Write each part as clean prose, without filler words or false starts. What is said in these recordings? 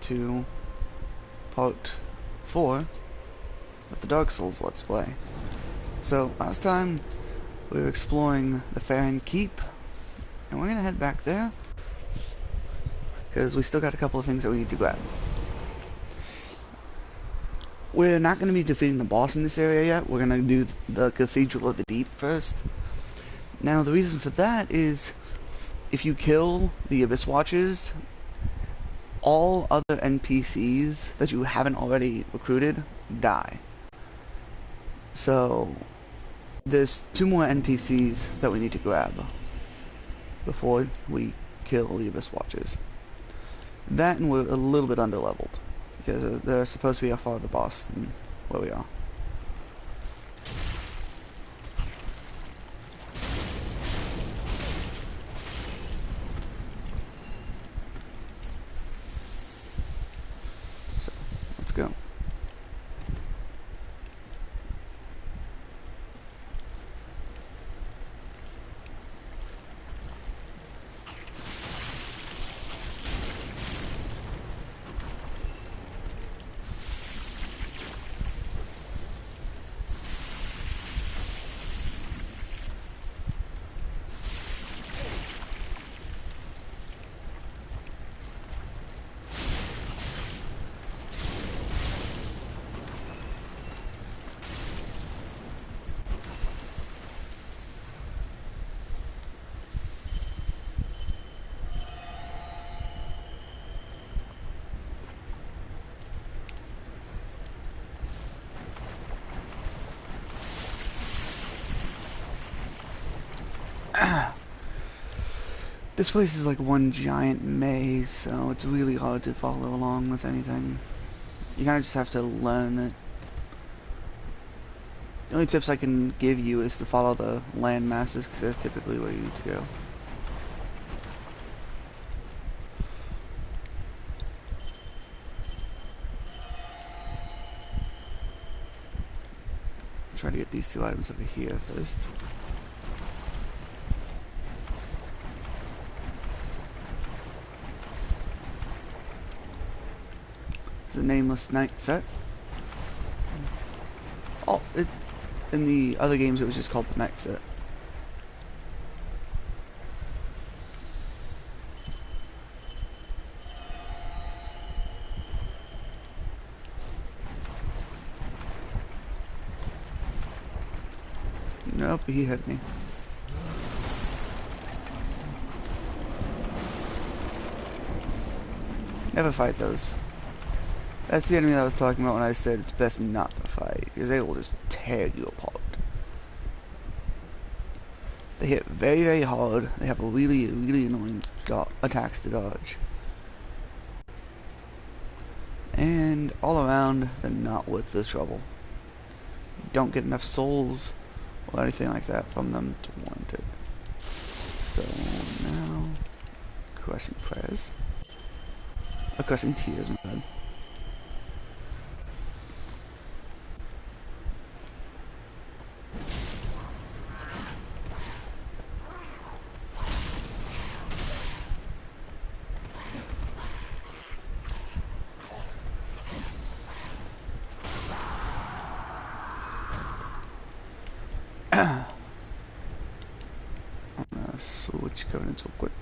to part 4 of the Dark Souls Let's Play. So, last time we were exploring the Farron Keep, and we're gonna head back there, because we still got a couple of things that we need to grab. We're not going to be defeating the boss in this area yet. We're going to do the Cathedral of the Deep first. Now, the reason for that is, if you kill the Abyss Watchers, all other NPCs that you haven't already recruited die. So, there's 2 more NPCs that we need to grab before we kill the Abyss Watchers. That, and we're a little bit underleveled, because they're supposed to be a farther boss than where we are. So, let's go. This place is like one giant maze, so it's really hard to follow along with anything. You kind of just have to learn it. The only tips I can give you is to follow the land masses, because that's typically where you need to go. Try to get these 2 items over here first. It's a nameless night set. Oh, in the other games it was just called the night set. Nope, he hit me. Never fight those. That's the enemy that I was talking about when I said it's best not to fight, because they will just tear you apart. They hit very, very hard. They have a really, really annoying attacks to dodge. And all around, they're not worth the trouble. You don't get enough souls or anything like that from them to warrant it. So now, Crescent Prayers. Crescent Tears, my bad. I'm gonna switch covenants real quick.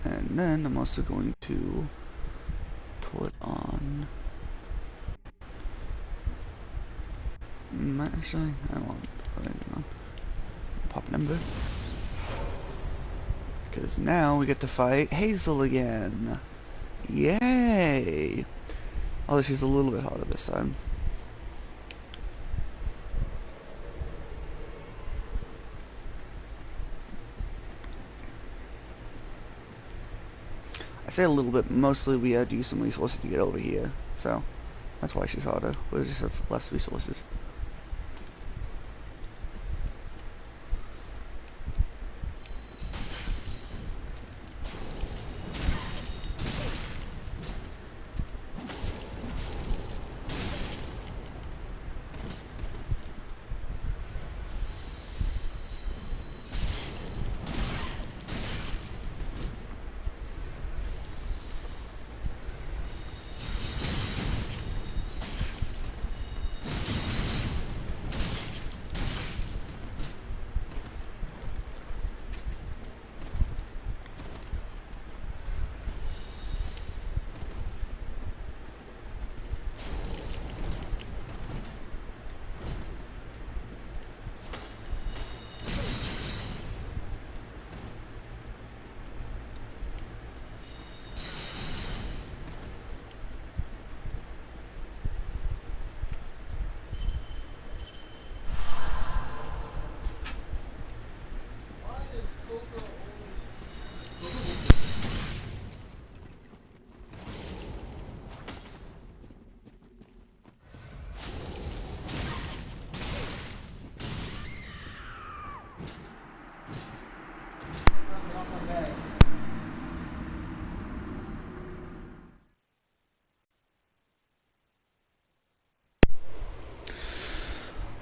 And then I'm also going to put on... Actually, I don't want to put anything on. Pop number. Because now we get to fight Hazel again. Yay! Although she's a little bit harder this time. I say a little bit, mostly we had to use some resources to get over here, so that's why she's harder. We just have less resources.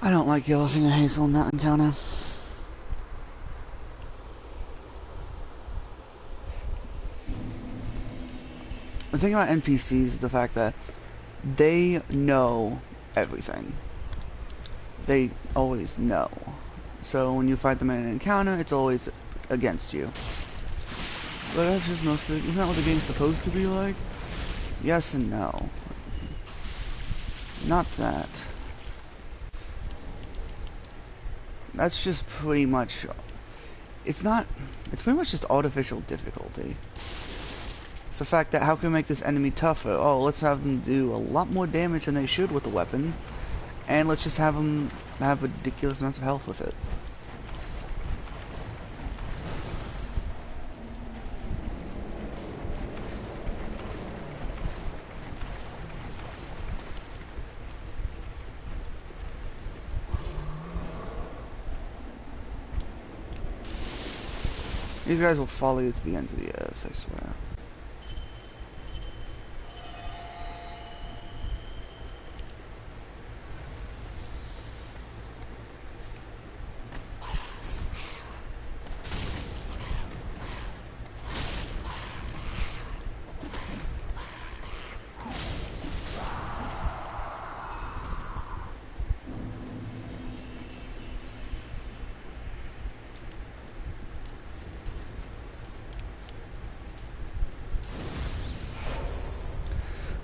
I don't like Yellowfinger Hazel in that encounter. The thing about NPCs is the fact that they know everything. They always know. So when you fight them in an encounter, it's always against you. But that's just mostly... Isn't that what the game's supposed to be like? Yes and no. Not that. That's just pretty much... It's not... It's pretty much just artificial difficulty. It's the fact that how can we make this enemy tougher? Oh, let's have them do a lot more damage than they should with the weapon. And let's just have them have ridiculous amounts of health with it. These guys will follow you to the ends of the earth, I swear.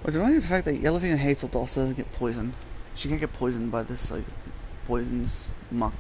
What's annoying is the fact that Yellowfinger Hazel also doesn't get poisoned. She can't get poisoned by this, like, poison's muck.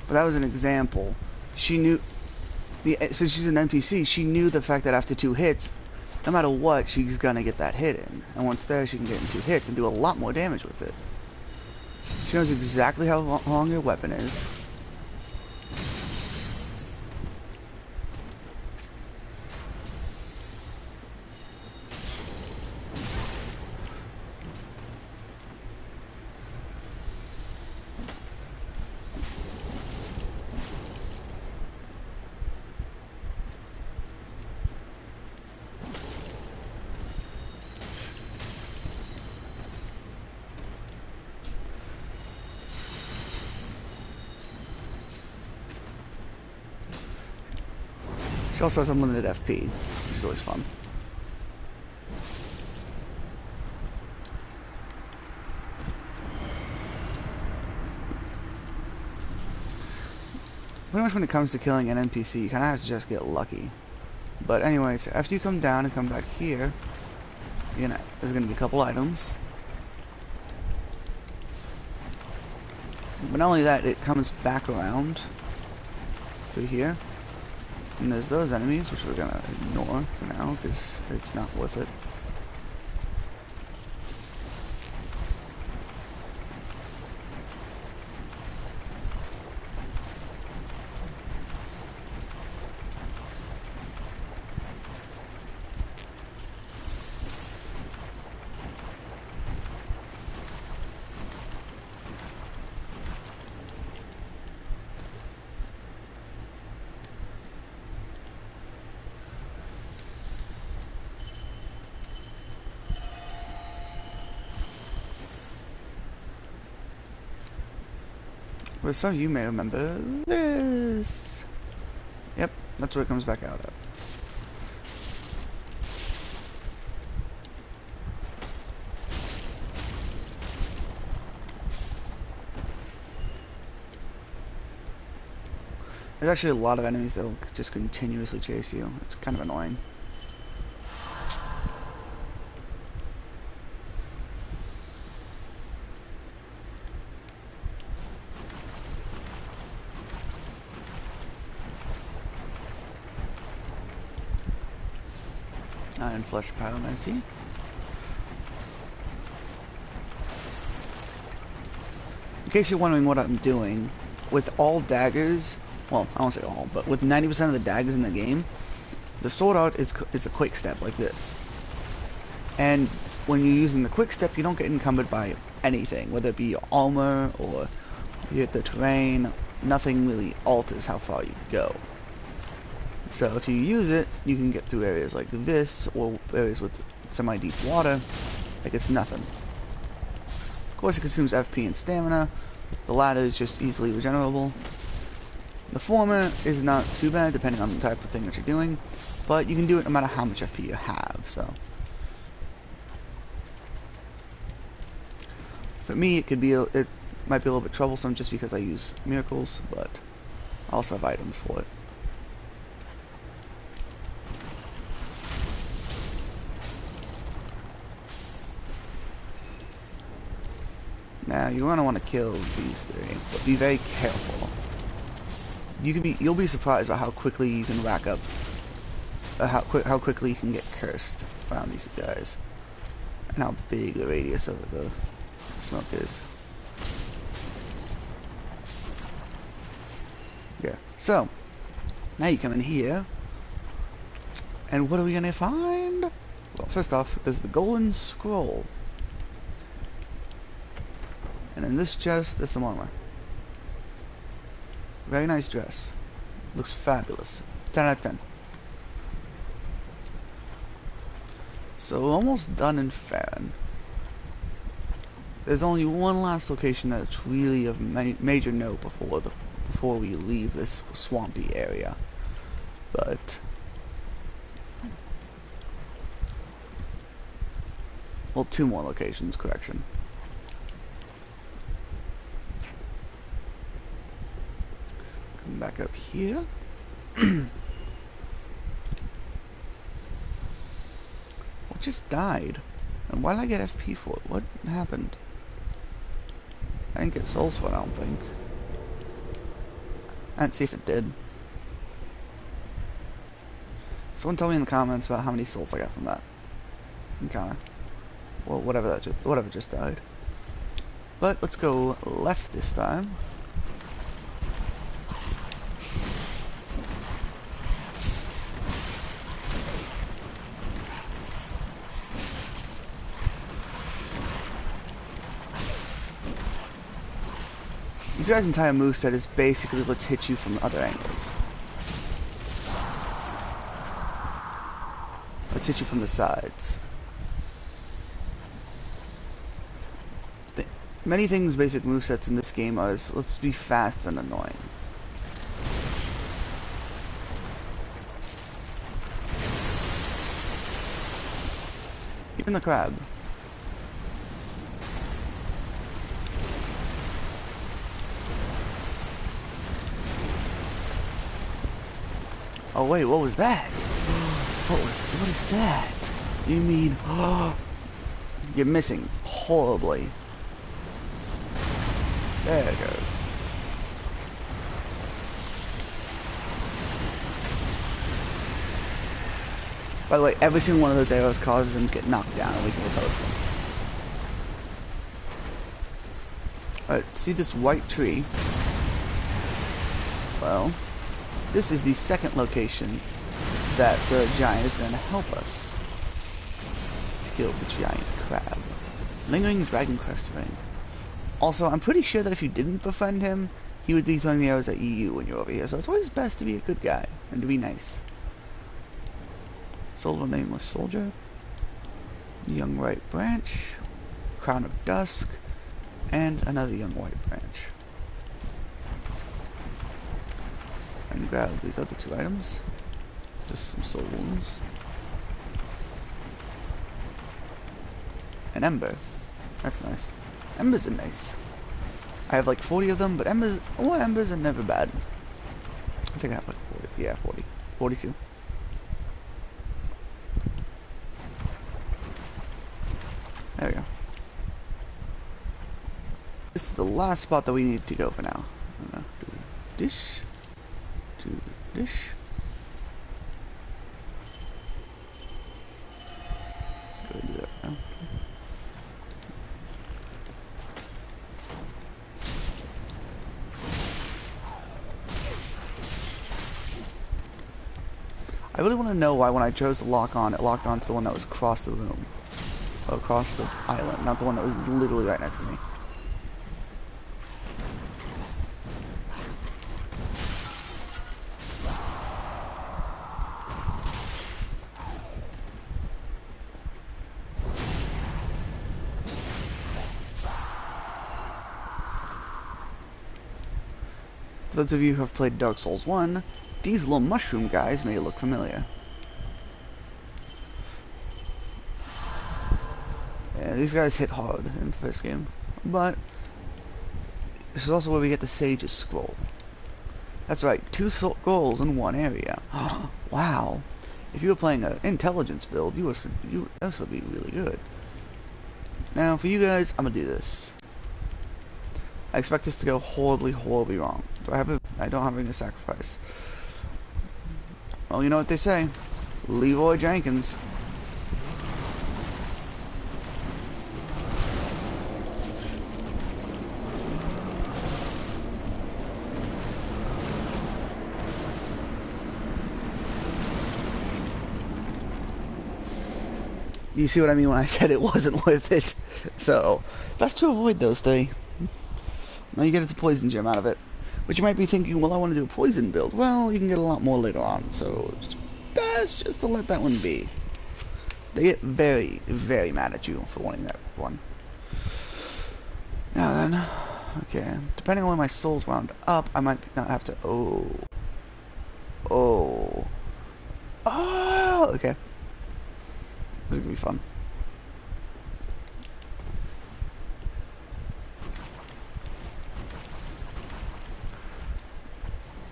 But that was an example. She knew, since she's an NPC, she knew the fact that after 2 hits, no matter what, she's gonna get that hit in. And once there, she can get in 2 hits and do a lot more damage with it. She knows exactly how long your weapon is. She also has unlimited FP, which is always fun. Pretty much when it comes to killing an NPC, you kind of have to just get lucky. But anyways, after you come down and come back here, there's going to be a couple items. But not only that, it comes back around through here. And there's those enemies, which we're going to ignore for now, because it's not worth it. But some of you may remember this. Yep, that's where it comes back out at. There's actually a lot of enemies that will just continuously chase you. It's kind of annoying. Iron Flesh Pyromancy. In case you're wondering what I'm doing, with all daggers, well, I won't say all, but with 90% of the daggers in the game, the sword art is a quick step like this. And when you're using the quick step, you don't get encumbered by anything, whether it be your armor or you hit the terrain. Nothing really alters how far you go. So if you use it, you can get through areas like this, or areas with semi-deep water, like it's nothing. Of course it consumes FP and stamina. The latter is just easily regenerable. The former is not too bad, depending on the type of thing that you're doing, but you can do it no matter how much FP you have, so. For me, it might be a little bit troublesome just because I use miracles, but I also have items for it. Now, you're gonna want to kill these three, but be very careful. You'll be surprised about how quickly you can rack up, how quickly you can get cursed around these guys, and how big the radius of the smoke is. Yeah. So now you come in here, and what are we gonna find? Well, first off, there's the golden scroll. And in this chest, there's some armor. Very nice dress. Looks fabulous. 10 out of 10. So we're almost done in Farron. There's only one last location that's really of major note before we leave this swampy area. But well, two more locations, correction. Back up here. What just died? And why did I get FP for it? What happened? I didn't get souls for it, I don't think. I didn't see if it did. Someone tell me in the comments about how many souls I got from that. Kinda. Well, whatever just died. But let's go left this time. These guys' entire moveset is basically let's hit you from other angles. Let's hit you from the sides. Many things basic movesets in this game are let's be fast and annoying. Even the crab. Oh wait, what was that? What is that? You mean, you're missing horribly. There it goes. By the way, every single one of those arrows causes them to get knocked down, and we can riposte them. Alright, see this white tree? Well, this is the second location that the giant is going to help us to kill the giant crab. Lingering Dragon Crest Ring. Also, I'm pretty sure that if you didn't befriend him, he would be throwing the arrows at you when you're over here. So it's always best to be a good guy and to be nice. Soul of a Nameless Soldier. Young White Branch. Crown of Dusk. And another Young White Branch. And grab these other two items. Just some soul wounds. An ember. That's nice. Embers are nice. I have like 40 of them, but embers are never bad. I think I have like 40. Yeah, 40. 42. There we go. This is the last spot that we need to go for now. I'm gonna do dish. To dish. I really want to know why when I chose to lock on, it locked on to the one that was across the room. Or across the island, not the one that was literally right next to me. For those of you who have played Dark Souls 1, these little mushroom guys may look familiar. Yeah, these guys hit hard in the first game. But this is also where we get the Sage's Scroll. That's right, 2 scrolls in one area. Wow. If you were playing an intelligence build, this would be really good. Now, for you guys, I'm gonna do this. I expect this to go horribly, horribly wrong. I don't have a sacrifice. Well, you know what they say. Leroy Jenkins. You see what I mean when I said it wasn't worth it. So, best to avoid those 3. Now you get a poison gem out of it. But you might be thinking, well, I want to do a poison build. Well, you can get a lot more later on, so it's best just to let that one be. They get very, very mad at you for wanting that one. Now then, okay, depending on where my soul's wound up, I might not have to, oh, okay. This is gonna be fun.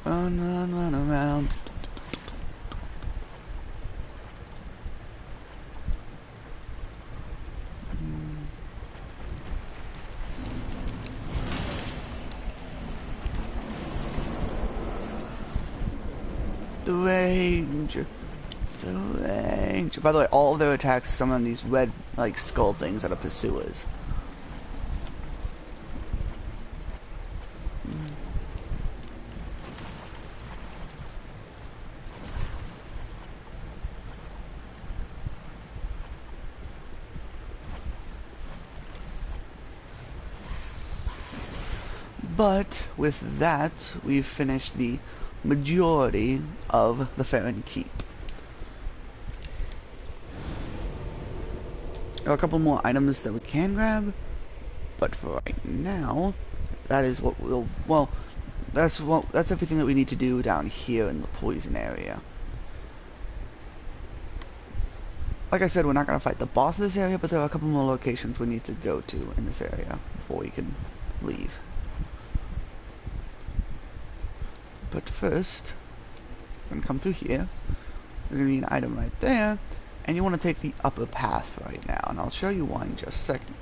Run, run, run around. The Ranger. The Ranger. By the way, all of their attacks summon these red, like, skull things that are pursuers. But with that, we've finished the majority of the Farron Keep. There are a couple more items that we can grab, but for right now, that is what that's everything that we need to do down here in the poison area. Like I said, we're not going to fight the boss of this area, but there are a couple more locations we need to go to in this area before we can leave. But first, we're going to come through here. There's going to be an item right there, and you want to take the upper path right now, and I'll show you why in just a second.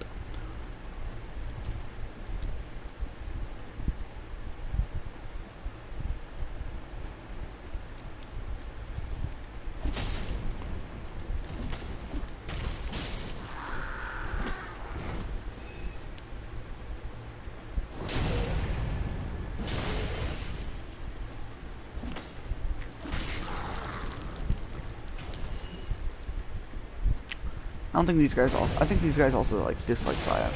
I don't think these guys also. I think these guys also like dislike fire.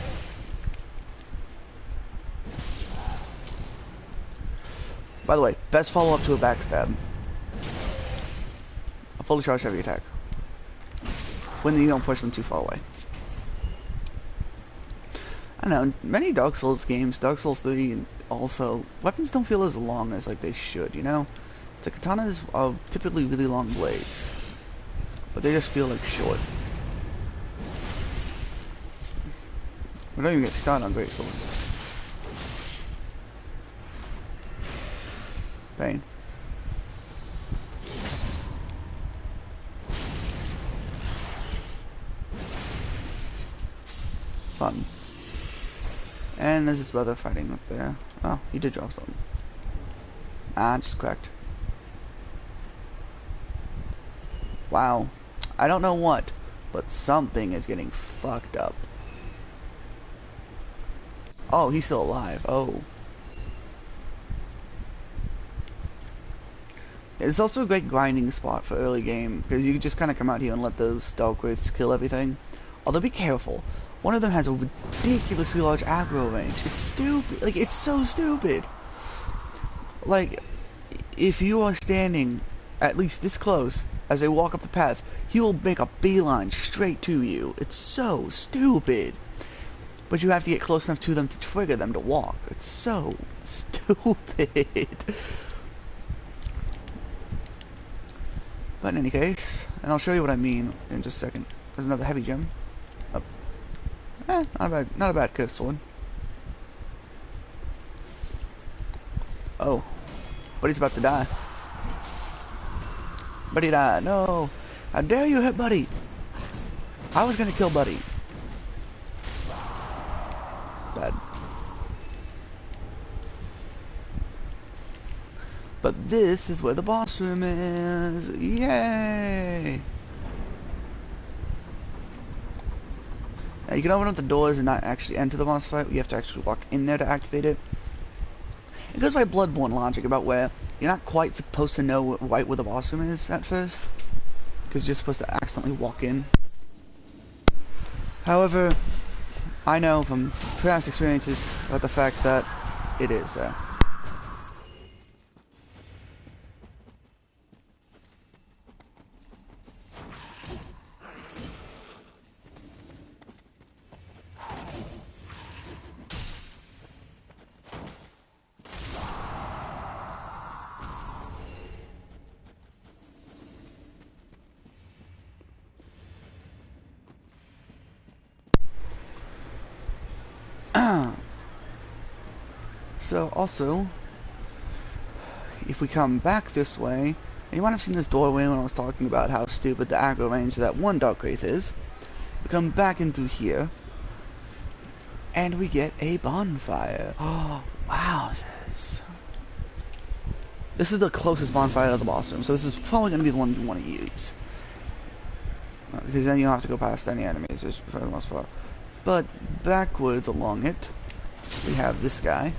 By the way, best follow up to a backstab. A fully charged heavy attack. When you don't push them too far away. I don't know. Many Dark Souls games, Dark Souls 3, and also weapons don't feel as long as like they should. You know, the katanas are typically really long blades, but they just feel like short. We don't even get started on great swords. Pain. Fun. And there's his brother fighting up there. Oh, he did drop something. Ah, just cracked. Wow. I don't know what, but something is getting fucked up. Oh, he's still alive. Oh. It's also a great grinding spot for early game, because you can just kind of come out here and let those dark wraiths kill everything. Although be careful, one of them has a ridiculously large aggro range. It's stupid. Like, it's so stupid. Like, if you are standing at least this close as they walk up the path, he will make a beeline straight to you. It's so stupid. But you have to get close enough to them to trigger them to walk. It's so stupid. But in any case, and I'll show you what I mean in just a second. There's another heavy gem. Oh. Not a bad curved sword. Oh. Buddy's about to die. Buddy died. No. How dare you hit Buddy? I was gonna kill Buddy. Bad. But this is where the boss room is. Yay! Now you can open up the doors and not actually enter the boss fight. You have to actually walk in there to activate it. It goes by Bloodborne logic about where you're not quite supposed to know right where the boss room is at first, because you're supposed to accidentally walk in. However, I know from past experiences about the fact that it is there. So, also, if we come back this way, you might have seen this doorway when I was talking about how stupid the aggro range of that one dark wraith is. We come back in through here, and we get a bonfire. Oh, wow, this is the closest bonfire to the boss room, so this is probably going to be the one you want to use. Because then you don't have to go past any enemies, just for the most part. But backwards along it, we have this guy.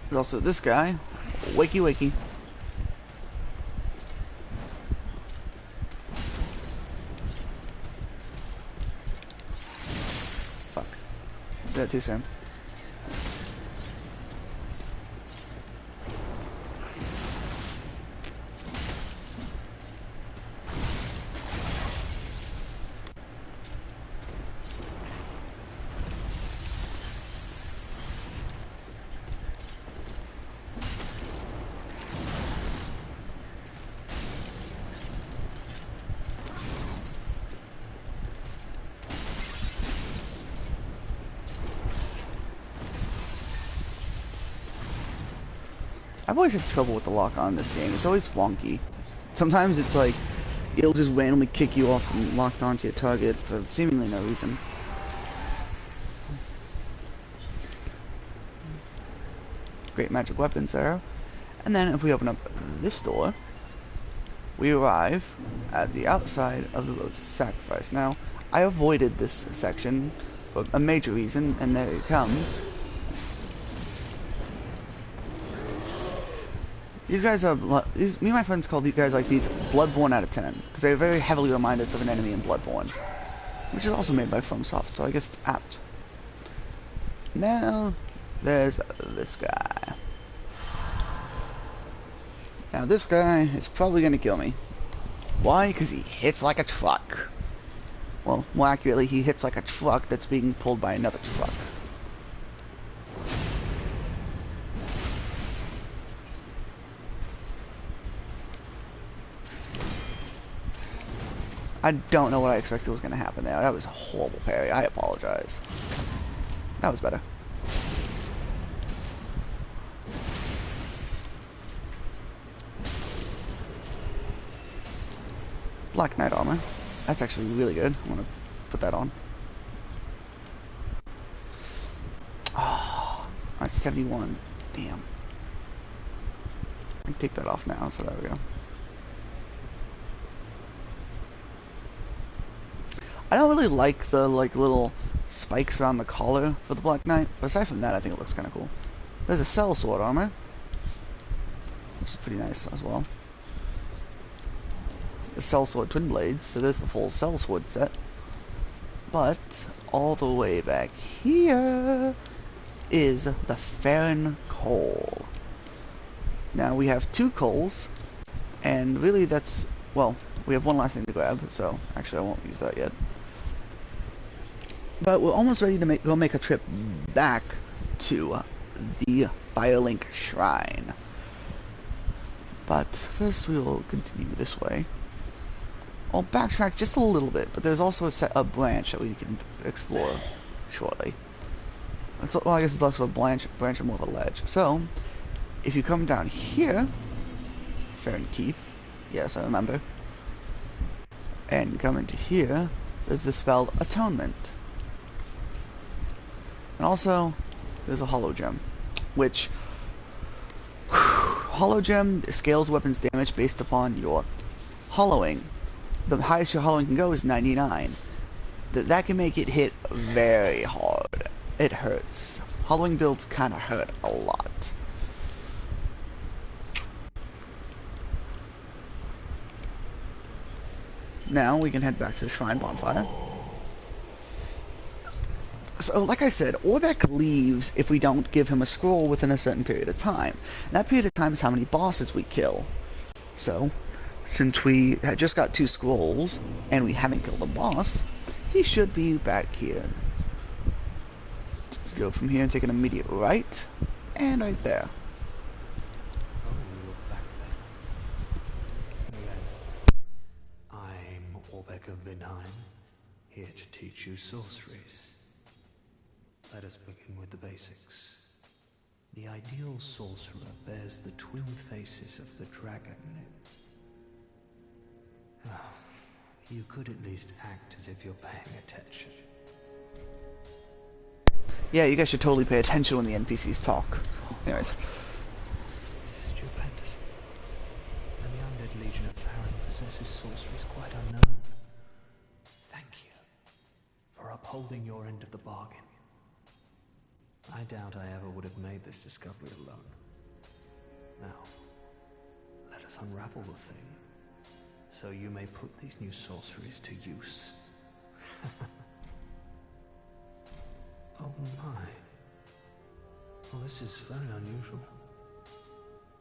There's also this guy, Wakey Wakey. Fuck. Did that too soon. I've always had trouble with the lock on this game. It's always wonky. Sometimes it's like, it'll just randomly kick you off and lock onto your target for seemingly no reason. Great magic weapons there. And then if we open up this door, we arrive at the outside of the road to sacrifice. Now, I avoided this section for a major reason, and there it comes. These guys are, me and my friends call these guys like these Bloodborne out of 10, because they very heavily remind us of an enemy in Bloodborne, which is also made by FromSoft, so I guess it's apt. Now, there's this guy. Now this guy is probably going to kill me. Why? Because he hits like a truck. Well, more accurately, he hits like a truck that's being pulled by another truck. I don't know what I expected was going to happen there. That was a horrible parry. I apologize. That was better. Black Knight armor. That's actually really good. I want to put that on. Oh, that's 71. Damn. I can take that off now, so there we go. I don't really like the little spikes around the collar for the Black Knight, but aside from that, I think it looks kind of cool. There's a Cell Sword armor, which is pretty nice as well. The Cell Sword Twin Blades, so there's the full Cell Sword set. But all the way back here is the Farron Coal. Now we have 2 coals, and really that's, well, we have one last thing to grab, so actually I won't use that yet. But we're almost ready to go make a trip back to the Firelink Shrine. But first we will continue this way. I'll backtrack just a little bit, but there's also a branch that we can explore shortly. Well, I guess it's less of a branch and more of a ledge. So, if you come down here, Farron Keep, yes, I remember, and come into here, there's the spell Atonement. And also, there's a Hollow Gem, which Hollow Gem scales weapons damage based upon your hollowing. The highest your hollowing can go is 99. That can make it hit very hard. It hurts. Hollowing builds kind of hurt a lot. Now we can head back to the Shrine Bonfire. So, like I said, Orbeck leaves if we don't give him a scroll within a certain period of time. And that period of time is how many bosses we kill. So, since we had just got 2 scrolls, and we haven't killed a boss, he should be back here. Just go from here and take an immediate right, and right there. I'm Orbeck of Vinheim, here to teach you sorceries. Let us begin with the basics. The ideal sorcerer bears the twin faces of the dragon. You could at least act as if you're paying attention. Yeah, you guys should totally pay attention when the NPCs talk. Anyways. This is stupendous. And the undead legion of Farron possesses sorceries quite unknown. Thank you for upholding your end of the bargain. I doubt I ever would have made this discovery alone. Now, let us unravel the thing, so you may put these new sorceries to use. Oh my. Well, this is very unusual.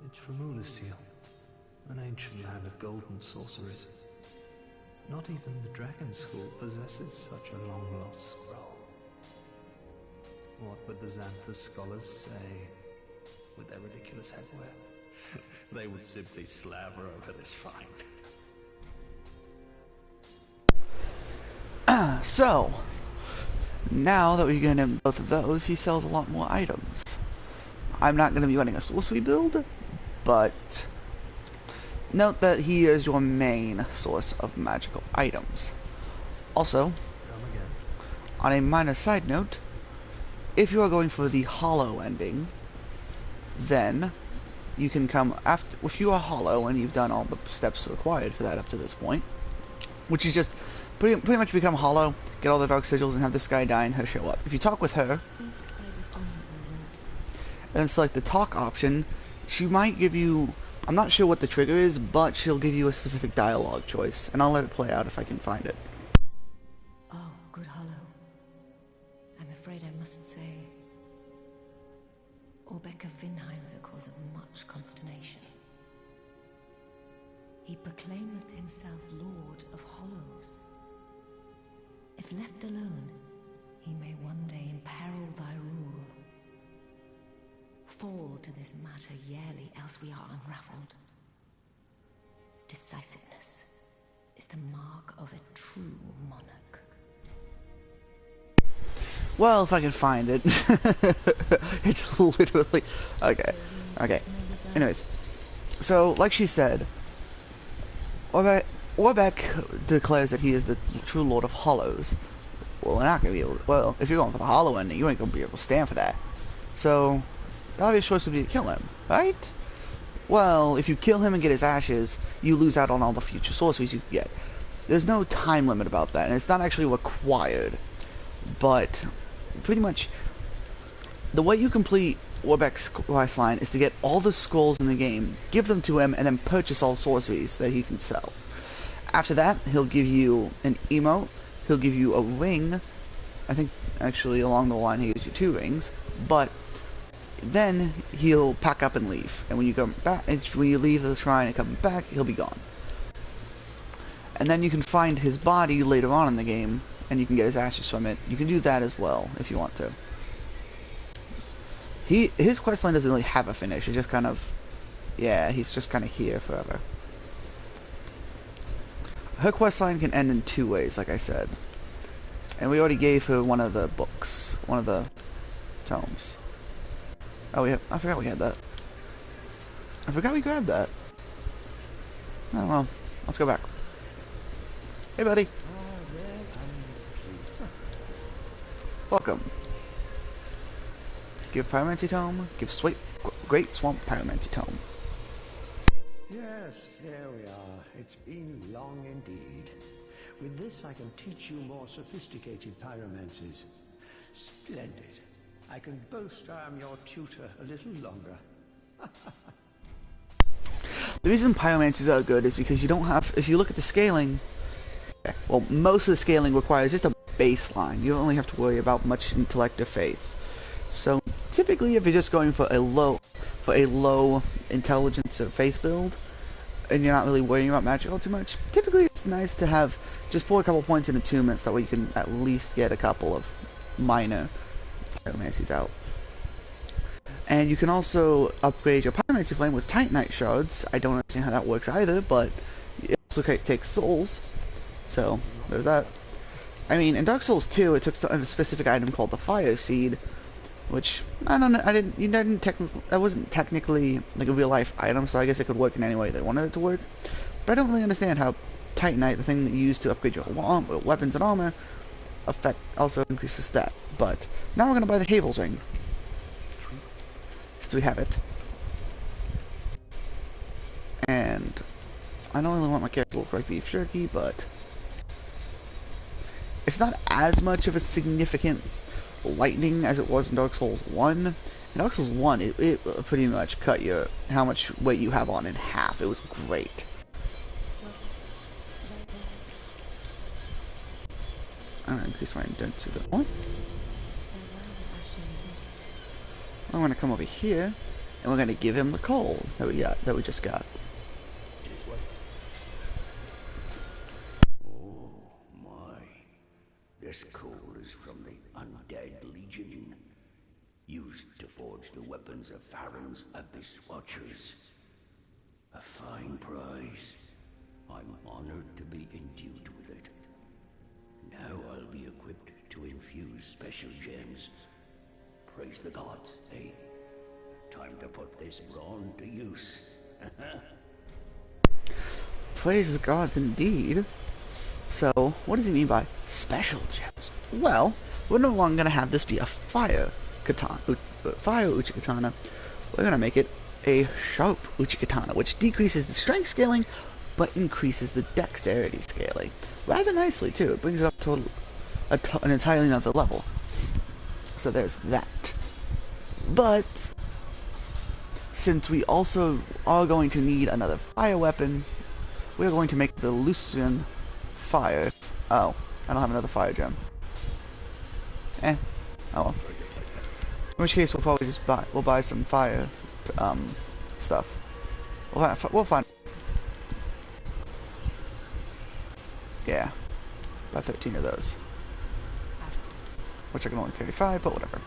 It's from Ulyssil, an ancient land of golden sorceries. Not even the Dragon School possesses such a long-lost scroll. What would the Xanthus scholars say with their ridiculous headwear? They would simply slaver over this find. So, now that we've gotten both of those, he sells a lot more items. I'm not going to be running a sorcery build, but note that he is your main source of magical items. Also, on a minor side note, if you are going for the hollow ending, then you can come after. If you are hollow and you've done all the steps required for that up to this point, which is just pretty much become hollow, get all the dark sigils, and have this guy die and her show up. If you talk with her, and then select the talk option, she might give you, I'm not sure what the trigger is, but she'll give you a specific dialogue choice, and I'll let it play out if I can find it. Oh, good hollow. I'm afraid I must say, Orbeck of Vinheim is a cause of much consternation. He proclaimeth himself Lord of Hollows. If left alone, he may one day imperil thy rule. Fall to this matter yearly, else we are unraveled. Decisiveness is the mark of a true monarch. Well, if I can find it. It's literally... Okay. Okay. Anyways. So, like she said, Orbeck declares that he is the true Lord of Hollows. Well, we're not going to be able to... Well, if you're going for the Hollow ending, you ain't going to be able to stand for that. So, the obvious choice would be to kill him, right? Well, if you kill him and get his ashes, you lose out on all the future sorceries you can get. There's no time limit about that, and it's not actually required. But, pretty much, the way you complete Warbeck's quest line is to get all the scrolls in the game, give them to him, and then purchase all sorceries that he can sell. After that, he'll give you an emote, he'll give you a ring. I think, actually, along the line, he gives you 2 rings, but then he'll pack up and leave. And when you come back, when you leave the shrine and come back, he'll be gone. And then you can find his body later on in the game, and you can get his ashes from it. You can do that as well, if you want to. His questline doesn't really have a finish. It's just kind of... Yeah, he's just kind of here forever. Her questline can end in 2 ways, like I said. And we already gave her one of the books. One of the tomes. Oh, I forgot we had that. I forgot we grabbed that. Oh, well. Let's go back. Hey, buddy. Welcome. Give Pyromancy Tome. Give Great Swamp Pyromancy Tome. Yes, there we are. It's been long indeed. With this, I can teach you more sophisticated pyromancies. Splendid. I can boast I am your tutor a little longer. The reason pyromancies are good is because you don't have... If you look at the scaling... Well, most of the scaling requires just a baseline. You don't really have to worry about much intellect or faith. So, typically, if you're just going for a low intelligence or faith build, and you're not really worrying about magical too much, typically it's nice to have just pour a couple points in attunements, that way you can at least get a couple of minor pyromancies out. And you can also upgrade your pyromancy flame with titanite shards. I don't understand how that works either, but it also takes souls. So, there's that. I mean, in Dark Souls 2, it took a specific item called the Fire Seed, which, I don't know, that wasn't technically like a real life item, so I guess it could work in any way they wanted it to work. But I don't really understand how Titanite, the thing that you use to upgrade your weapons and armor, also increases that. But now we're going to buy the Havel's Ring, since we have it. And I don't really want my character to look like beef jerky, but it's not as much of a significant lightning as it was in Dark Souls 1. In Dark Souls 1, it pretty much cut how much weight you have on in half. It was great. I'm gonna increase my endurance a bit more. I'm gonna come over here, and we're gonna give him the coal that we just got. Oh my. This coal is from the Undead Legion, used to forge the weapons of Farron's Abyss Watchers. A fine prize. I'm honored to be endued with it. Now I'll be equipped to infuse special gems. Praise the gods, eh? Time to put this brawn to use. Praise the gods indeed. So, what does he mean by special gems? Well, we're no longer going to have this be a fire uchi katana. We're going to make it a sharp uchi katana, which decreases the strength scaling, but increases the dexterity scaling. Rather nicely, too. It brings it up to an entirely another level. So there's that. But, since we also are going to need another fire weapon, we're going to make the Lucian fire. Oh, I don't have another fire gem. Oh well. In which case, we'll probably just buy some fire, stuff. We'll find. Yeah, about 13 of those. Which I can only carry 5, but whatever.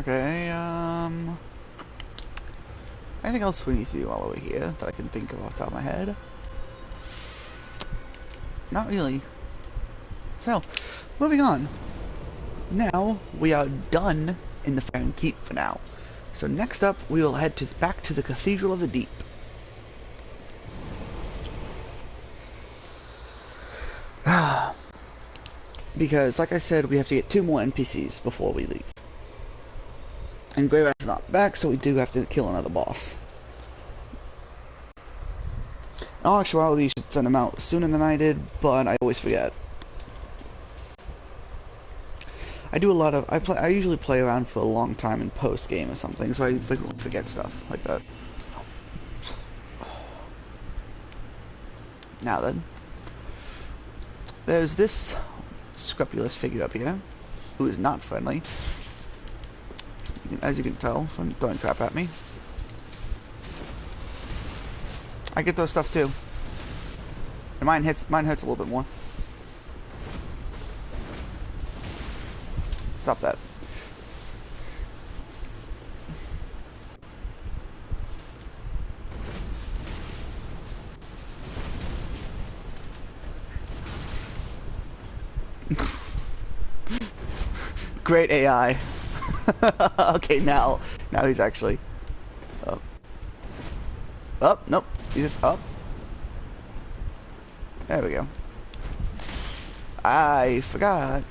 Okay, anything else we need to do while we're here that I can think of off the top of my head? Not really. So, moving on. Now, we are done in the Farron Keep for now. So next up, we will head back to the Cathedral of the Deep. Because, like I said, we have to get 2 more NPCs before we leave. And Grey Rat's not back, so we do have to kill another boss. In all actuality, you should send him out sooner than I did, but I always forget. I do a lot of... I usually play around for a long time in post-game or something, so I frequently forget stuff like that. Now then. There's this scrupulous figure up here, who is not friendly. As you can tell from throwing crap at me. I get those stuff too. And mine hurts a little bit more. Stop that. Great AI. Okay, now he's actually up. Up? Nope. He's just up. There we go. I forgot.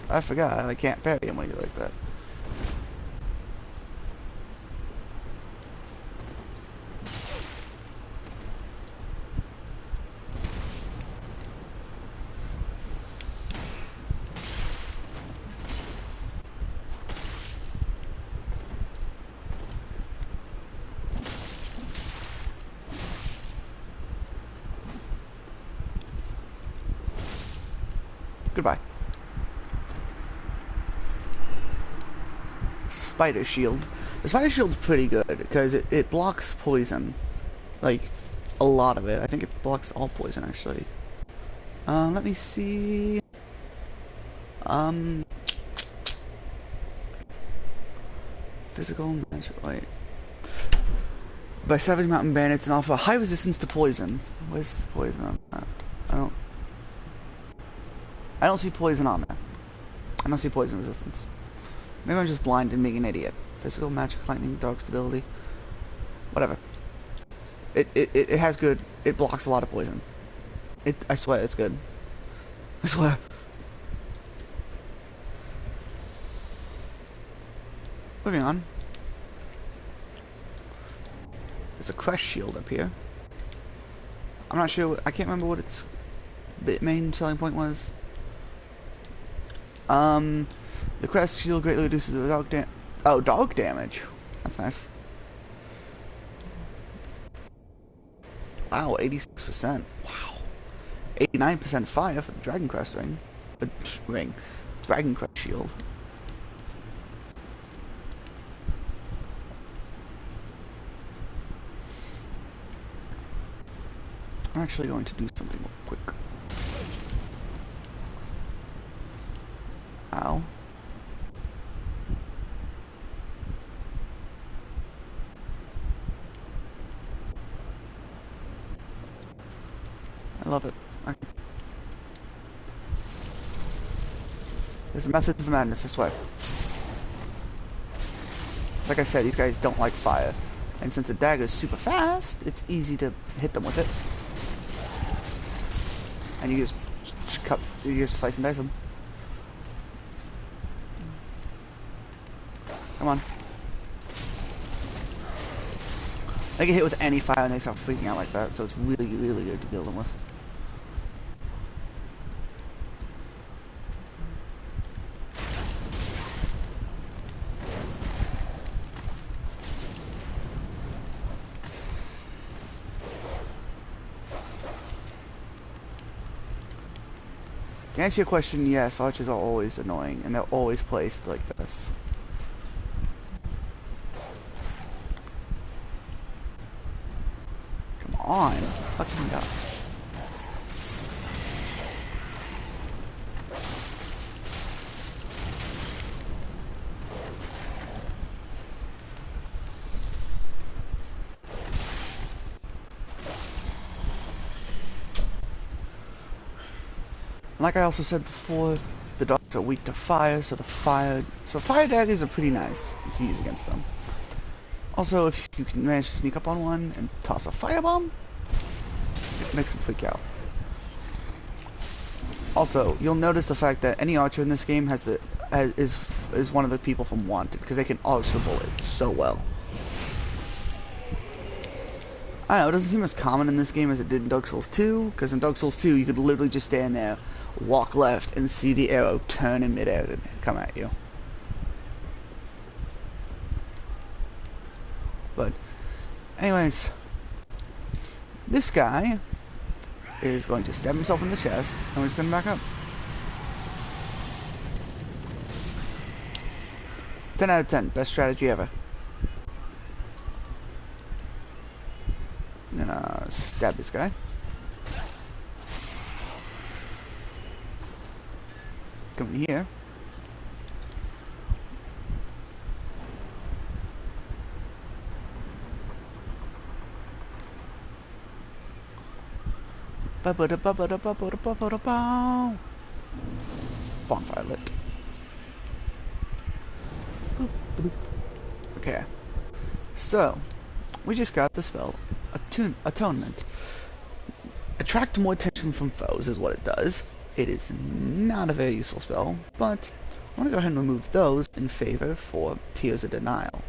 I can't parry him when he's like that. Goodbye. Spider shield. The spider shield's pretty good because it blocks poison. Like, a lot of it. I think it blocks all poison, actually. Let me see. Physical magic. Wait. By 70 mountain bandits and offer high resistance to poison. Where's the poison on that? I don't see poison on there. I don't see poison resistance. Maybe I'm just blind and being an idiot. Physical, magic, lightning, dark stability. Whatever. It has good... It blocks a lot of poison. I swear it's good. I swear. Moving on. There's a crest shield up here. I'm not sure... I can't remember what its main selling point was. The crest shield greatly reduces the dog damage. That's nice. Wow, 86%. Wow. 89% fire for the Dragon Crest ring. Dragon Crest shield. I'm actually going to do something real quick. Ow. I love it. There's a method to the madness, I swear. Like I said, these guys don't like fire. And since the dagger is super fast, it's easy to hit them with it. And you just slice and dice them. Come on. They get hit with any fire and they start freaking out like that, so it's really, really good to kill them with. To answer your question, yes, archers are always annoying, and they're always placed like this. Come on, fucking god. Like I also said before, the dogs are weak to fire, so fire daggers are pretty nice to use against them. Also, if you can manage to sneak up on one and toss a firebomb, it makes them freak out. Also, you'll notice the fact that any archer in this game is one of the people from Wanted, because they can arch the bullet so well. I don't know, it doesn't seem as common in this game as it did in Dark Souls 2, because in Dark Souls 2 you could literally just stand there, walk left, and see the arrow turn in midair and come at you. But, anyways, this guy is going to stab himself in the chest, and we're just going to back up. 10 out of 10, best strategy ever. I'm gonna stab this guy. Come in here. Bonfire lit. Okay. So, we just got the spell Atonement. Attract more attention from foes is what it does. It is not a very useful spell, but I want to go ahead and remove those in favor for Tears of Denial,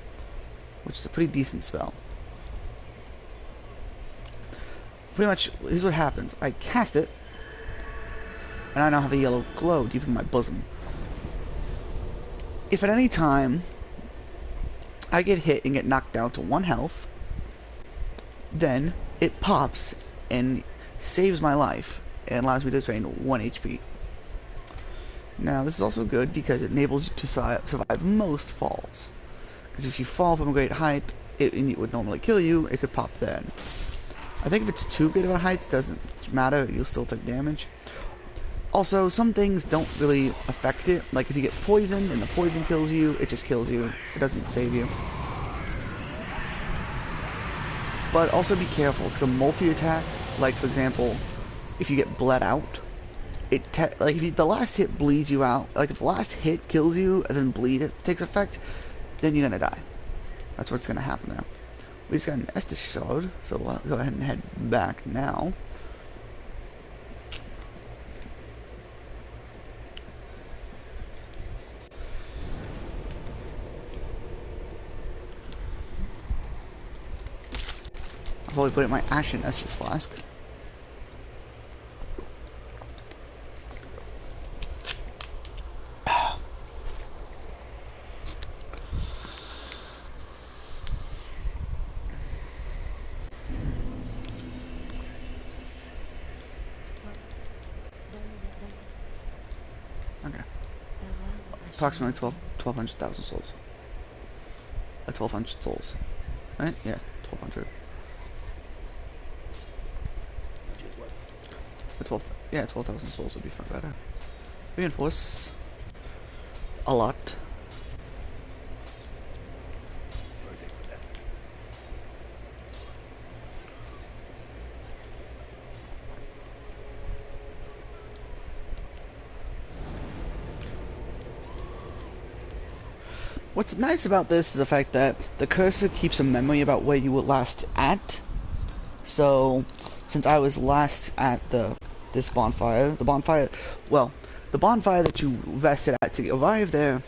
which is a pretty decent spell. Pretty much, here's what happens. I cast it, and I now have a yellow glow deep in my bosom. If at any time I get hit and get knocked down to 1 health, then it pops and saves my life and allows me to drain 1 HP. Now, this is also good because it enables you to survive most falls. Because if you fall from a great height, and it would normally kill you, it could pop then. I think if it's too good of a height, it doesn't matter, you'll still take damage. Also, some things don't really affect it. Like if you get poisoned and the poison kills you, it just kills you. It doesn't save you. But also be careful, because a multi-attack, like for example, if you get bled out, if the last hit bleeds you out, like if the last hit kills you and then bleed takes effect, then you're gonna die. That's what's gonna happen there. We just got an Estus shard, so we'll go ahead and head back now. I'll probably put it in my Ashen Estus flask. Okay. Approximately 1,200,000 souls. 1,200 souls. Right? Yeah, 1,200. Yeah, 12,000 souls would be far better. Reinforce. A lot. What's nice about this is the fact that the cursor keeps a memory about where you were last at. So, since I was last at this bonfire, the bonfire that you rested at to arrive there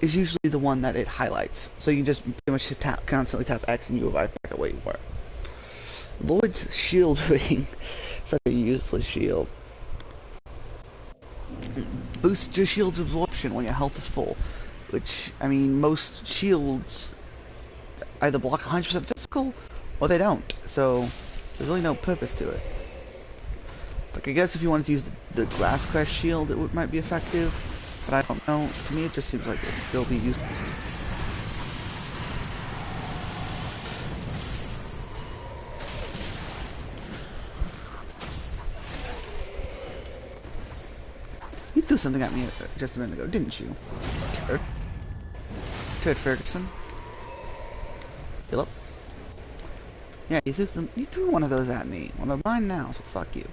is usually the one that it highlights. So you can just pretty much constantly tap X and you arrive back at where you were. Lord's Shield Ring. Such a useless shield. Boost your shield's absorption when your health is full. Which, I mean, most shields either block 100% physical, or they don't. So, there's really no purpose to it. Like, I guess if you wanted to use the Glass Crest shield, it might be effective. But I don't know. To me, it just seems like it would still be useless. You threw something at me just a minute ago, didn't you? Turd Ferguson. Heal up. Yeah, you threw one of those at me. Well, they're mine now, so fuck you.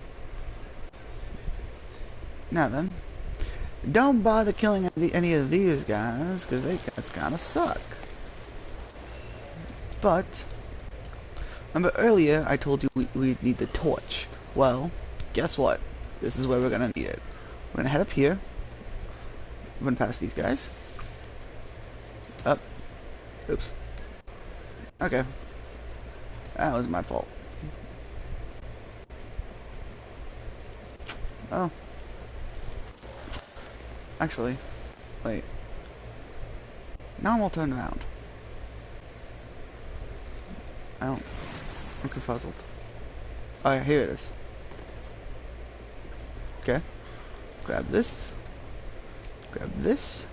Now then, don't bother killing any of these guys, because that's kind of suck. But, remember earlier I told you we'd need the torch. Well, guess what? This is where we're going to need it. We're going to head up here. We're going to pass these guys. Up. Oops. Okay. That was my fault. Oh. Actually, wait. Now I'm all turned around. I'm confuzzled. Oh yeah, here it is. Okay. Grab this. Grab this.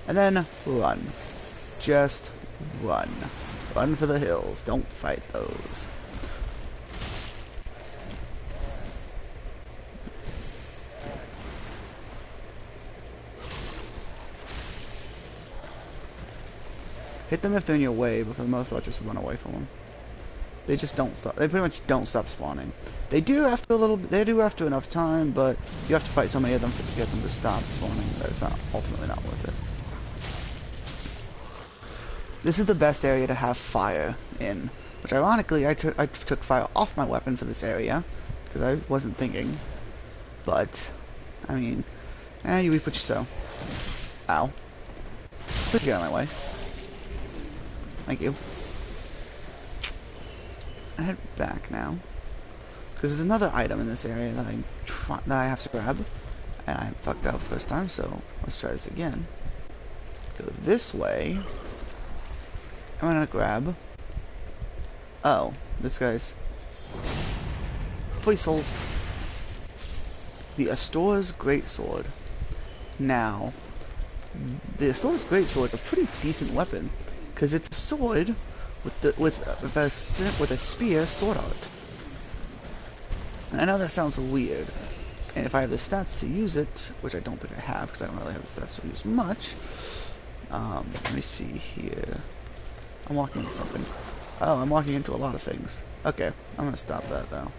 And then run. Just run. Run for the hills. Don't fight those. Hit them if they're in your way, but for the most part, just run away from them. They just don't stop. They pretty much don't stop spawning. They do after a little. They do after enough time, but you have to fight so many of them to get them to stop spawning that it's not ultimately not worth it. This is the best area to have fire in. Which, ironically, I took fire off my weapon for this area because I wasn't thinking. But, I mean, you reap what you sow. Ow! Please get out of my way. Thank you. I head back now, because there's another item in this area that I have to grab, and I fucked up first time. So let's try this again. Go this way. I'm gonna grab. Oh, this guy's fossils. The Astor's Greatsword. Now, the Astor's Greatsword is a pretty decent weapon. Because it's a sword with a spear sword art. And I know that sounds weird. And if I have the stats to use it, which I don't think I have, because I don't really have the stats to use much. Let me see here. I'm walking into something. Oh, I'm walking into a lot of things. Okay, I'm gonna stop that though.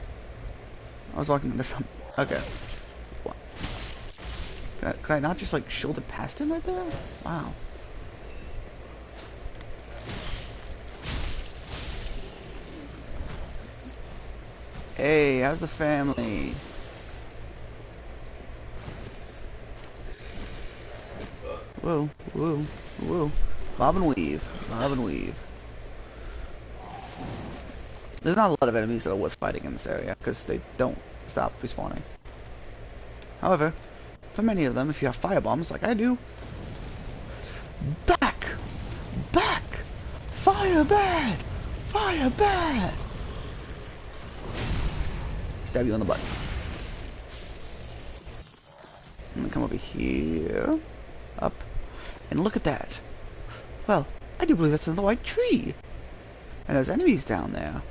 I was walking into something. Okay. What? Could I not just like shoulder past him right there? Wow. Hey, how's the family? Whoa, whoa, whoa. Bob and weave. Bob and weave. There's not a lot of enemies that are worth fighting in this area, because they don't stop respawning. However, for many of them, if you have fire bombs like I do, back! Back! Fire bad! Fire bad! Stab you on the butt. And then come over here. Up. And look at that. Well, I do believe that's another white tree. And there's enemies down there.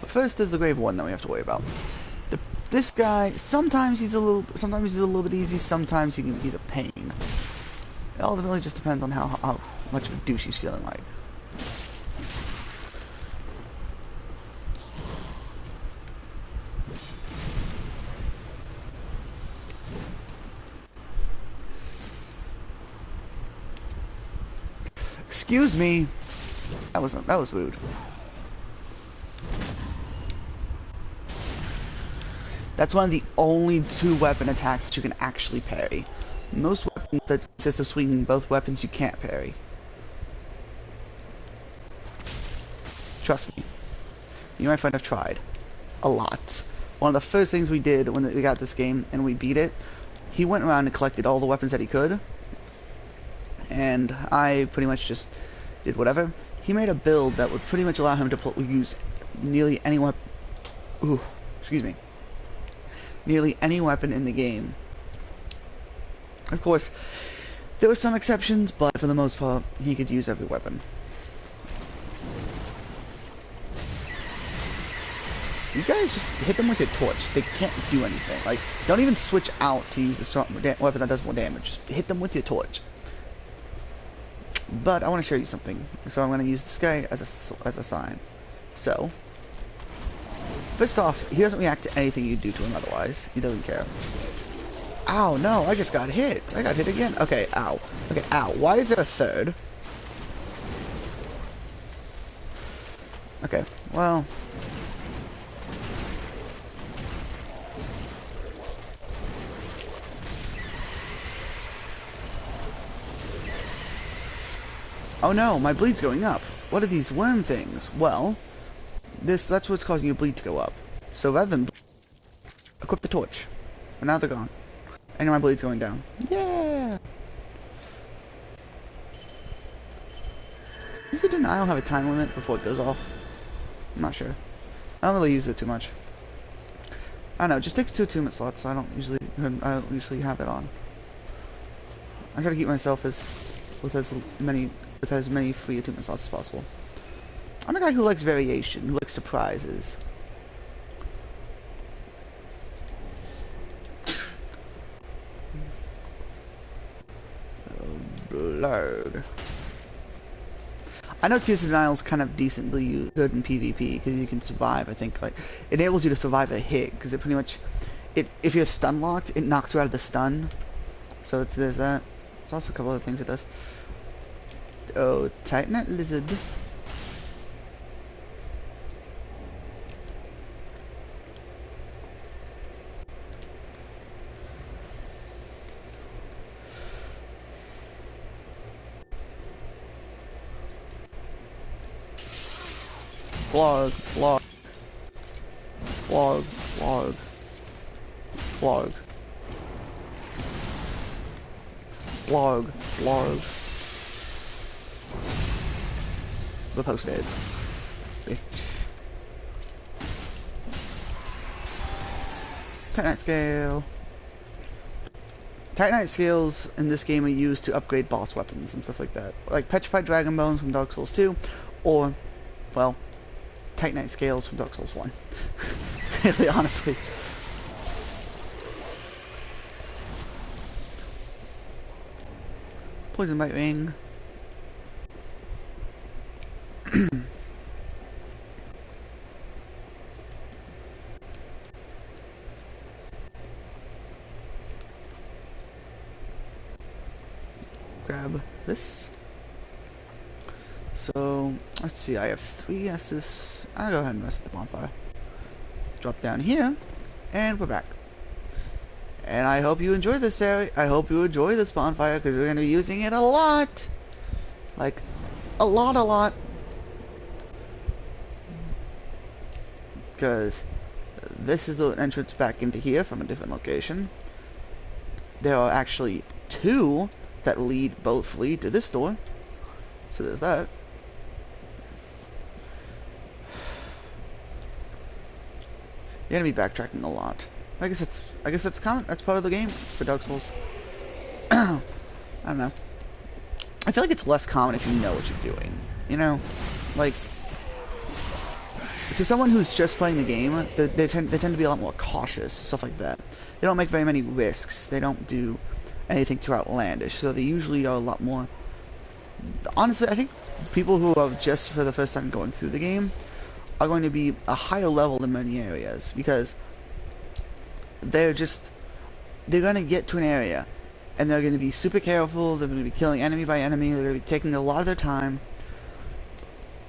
But first, there's the Grave Warden that we have to worry about. This guy, sometimes he's a little bit easy. Sometimes he's a pain. It ultimately just depends on how much of a douche he's feeling like. Excuse me. That was rude. That's one of the only two weapon attacks that you can actually parry. Most weapons that consist of swinging both weapons you can't parry. Trust me. You might find I've tried. A lot. One of the first things we did when we got this game and we beat it, he went around and collected all the weapons that he could. And I pretty much just did whatever. He made a build that would pretty much allow him to use nearly any weapon. Ooh, excuse me. Nearly any weapon in the game. Of course, there were some exceptions, but for the most part, he could use every weapon. These guys just hit them with your torch. They can't do anything. Like, don't even switch out to use a strong weapon that does more damage. Just hit them with your torch. But I want to show you something, so I'm going to use this guy as a sign. So, First off, he doesn't react to anything you do to him otherwise. He doesn't care. Ow, no, I just got hit. I got hit again. Okay, ow. Okay, ow. Why is there a third? Okay, well... Oh no, my bleed's going up. What are these worm things? Well, that's what's causing your bleed to go up. So rather than equip the torch. And now they're gone. And my bleed's going down. Yeah! Does the denial have a time limit before it goes off? I'm not sure. I don't really use it too much. I don't know, it just takes 2 attunement slots, so I don't usually have it on. I try to keep myself with as many free attunement slots as possible. I'm a guy who likes variation, who likes surprises. Blurred. I know Tears of Denial's kind of decently good in PvP because you can survive. I think like it enables you to survive a hit because it pretty much if you're stun locked, it knocks you out of the stun. So there's that. There's also a couple other things it does. Oh, Titanite Lizard. Blog, blog, blog, blog, blog, blog, blog. The posted. Bitch. Titanite scale. Titanite scales in this game are used to upgrade boss weapons and stuff like that. Like Petrified Dragon Bones from Dark Souls 2, or, well, Titanite scales from Dark Souls 1. Really, honestly. Poison Bite Ring. Grab this. So, let's see, I have 3 S's. I'll go ahead and rest at the bonfire. Drop down here, and we're back. And I hope you enjoy this area. I hope you enjoy this bonfire, because we're going to be using it a lot. Like, a lot. Because this is the entrance back into here from a different location. There are actually 2 that both lead to this door. So there's that. You're gonna be backtracking a lot. I guess that's common. That's part of the game for Dark Souls. I don't know. I feel like it's less common if you know what you're doing. You know, like to someone who's just playing the game, they tend to be a lot more cautious, stuff like that. They don't make very many risks. They don't do anything too outlandish. So they usually are a lot more. Honestly, I think people who are just for the first time going through the game are going to be a higher level in many areas because they're going to get to an area and they're going to be super careful. They're going to be killing enemy by enemy. They're going to be taking a lot of their time.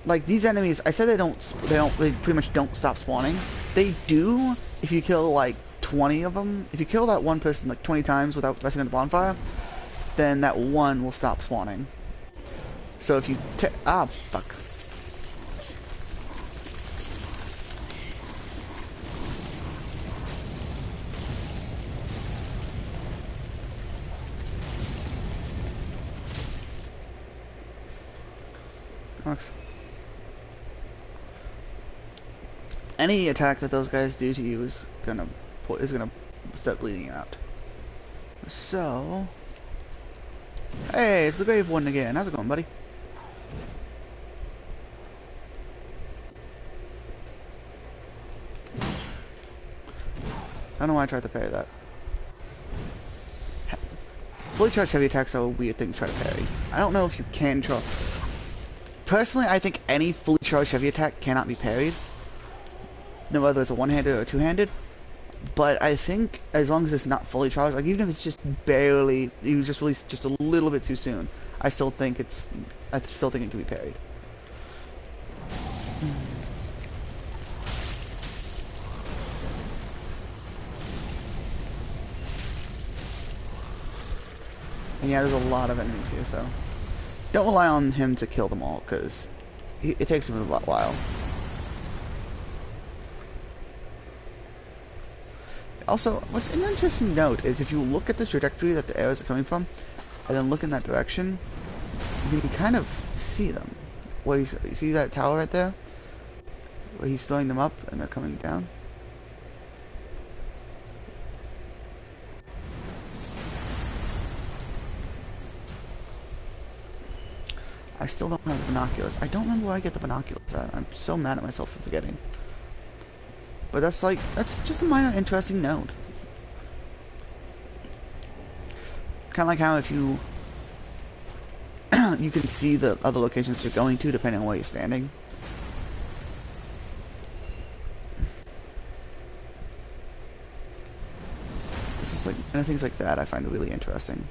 Like these enemies, I said they pretty much don't stop spawning. They do if you kill like 20 of them. If you kill that one person like 20 times without resting on the bonfire, then that one will stop spawning. So if you fuck. Works. Any attack that those guys do to you is gonna start bleeding you out. So, hey, it's the Grave Warden again. How's it going, buddy? I don't know why I tried to parry that. Fully charged heavy attacks are a weird thing to try to parry. I don't know if you can try. Personally, I think any fully charged heavy attack cannot be parried. know whether it's a one-handed or a two-handed. But I think as long as it's not fully charged, like even if it's just barely, you just released just a little bit too soon, I still think it can be parried. And yeah, there's a lot of enemies here, so don't rely on him to kill them all, because it takes him a while. Also, what's an interesting note is if you look at the trajectory that the arrows are coming from, and then look in that direction, you can kind of see them. Where you see that tower right there? Where he's throwing them up and they're coming down? I still don't have the binoculars. I don't remember where I get the binoculars at. I'm so mad at myself for forgetting. But that's just a minor interesting note. Kind of like how if you you can see the other locations you're going to depending on where you're standing. It's just like, and things like that I find really interesting.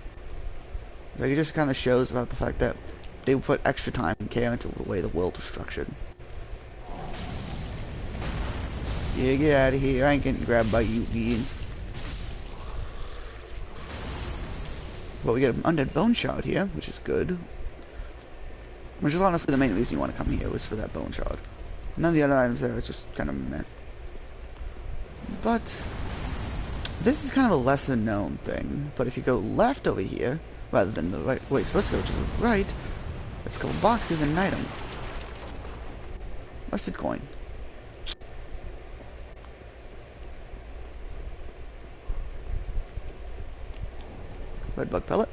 Like it just kind of shows about the fact that they put extra time and care into the way the world is structured. Yeah, get out of here. I ain't getting grabbed by you, Ian. But we get an undead bone shard here, which is good. Which is honestly the main reason you want to come here, was for that bone shard. None of the other items there are just kind of meh. But this is kind of a lesser known thing. But if you go left over here, rather than the right way it's supposed to go to the right, there's a couple boxes and an item. Rusted coin. Red bug pellet.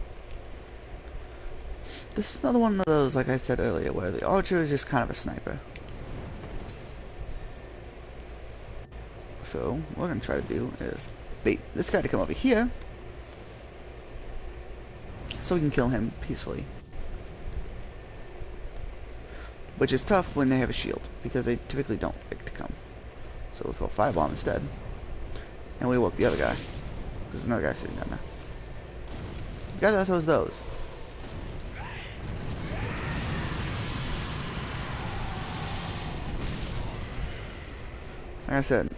This is another one of those, like I said earlier, where the archer is just kind of a sniper. So, what we're going to try to do is bait this guy to come over here, so we can kill him peacefully. Which is tough when they have a shield, because they typically don't like to come. So we'll throw a firebomb instead. And we woke the other guy. There's another guy sitting down there. The guy that throws those. Like I said,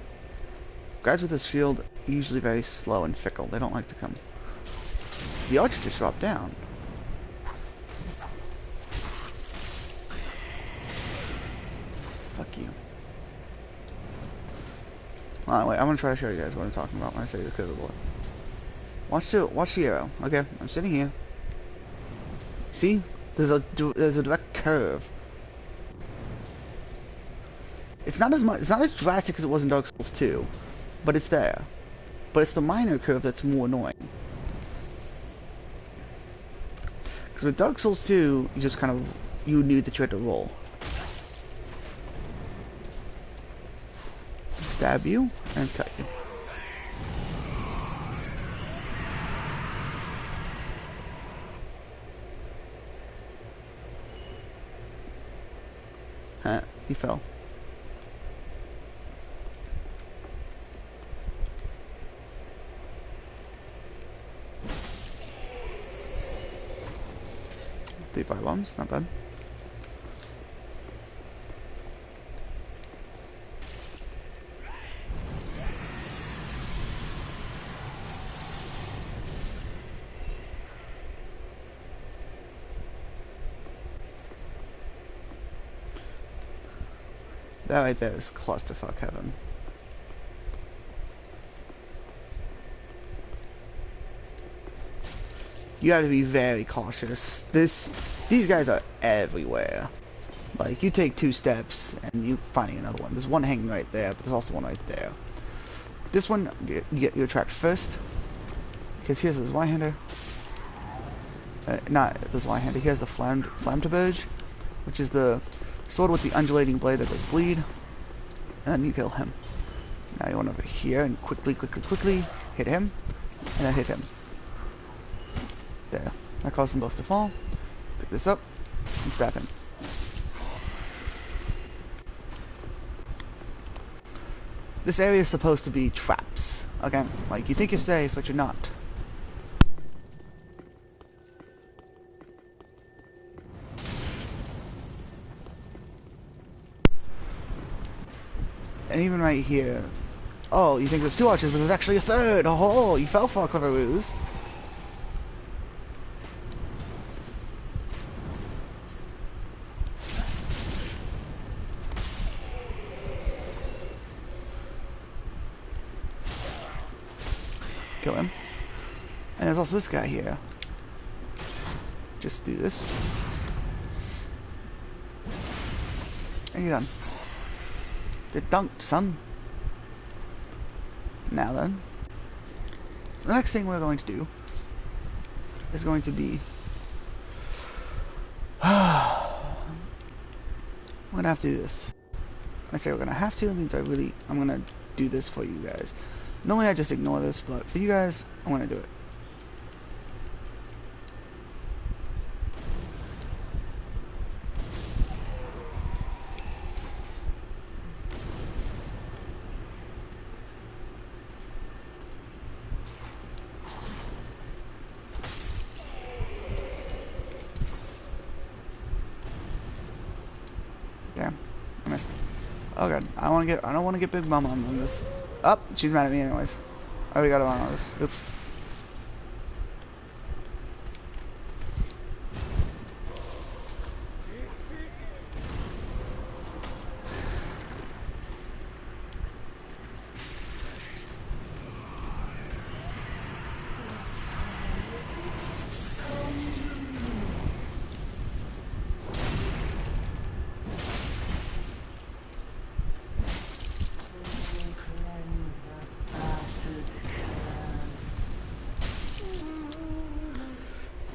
guys with this shield are usually very slow and fickle. They don't like to come. The archer just dropped down. Fuck you. Wait, I'm gonna try to show you guys what I'm talking about when I say the curve of the bullet. Watch the arrow. Okay, I'm sitting here. See? There's a direct curve. It's not as drastic as it was in Dark Souls 2, but it's there. But it's the minor curve that's more annoying. Because with Dark Souls 2, you just kind of knew that you had to roll. Stab you and cut you. Huh, he fell. Three fire bombs, not bad. That right there is clusterfuck heaven. You have to be very cautious. These guys are everywhere. Like, you take 2 steps and you're finding another one. There's one hanging right there, but there's also one right there. This one, you attract first. Because here's this Y-hander. Not this Y-hander, here's the Flamtaberge, which is the sword with the undulating blade that does bleed. And then you kill him. Now you run over here and quickly hit him. And then hit him. There. That caused them both to fall. Pick this up and stab him. This area is supposed to be traps. Okay? Like, you think you're safe, but you're not. And even right here... Oh, you think there's 2 archers, but there's actually a 3rd! Oh, you fell for a clever ruse. Kill him. And there's also this guy here. Just do this. And you're done. Get dunked, son. Now then, the next thing we're going to do is going to be we're gonna have to do this. I say we're gonna have to, it means I'm gonna do this for you guys. Normally I just ignore this, but for you guys, I'm gonna do it. Damn, I missed. Oh god, I don't want to get Big Mama on this. Oh, she's mad at me anyways. I already got her on this. Oops.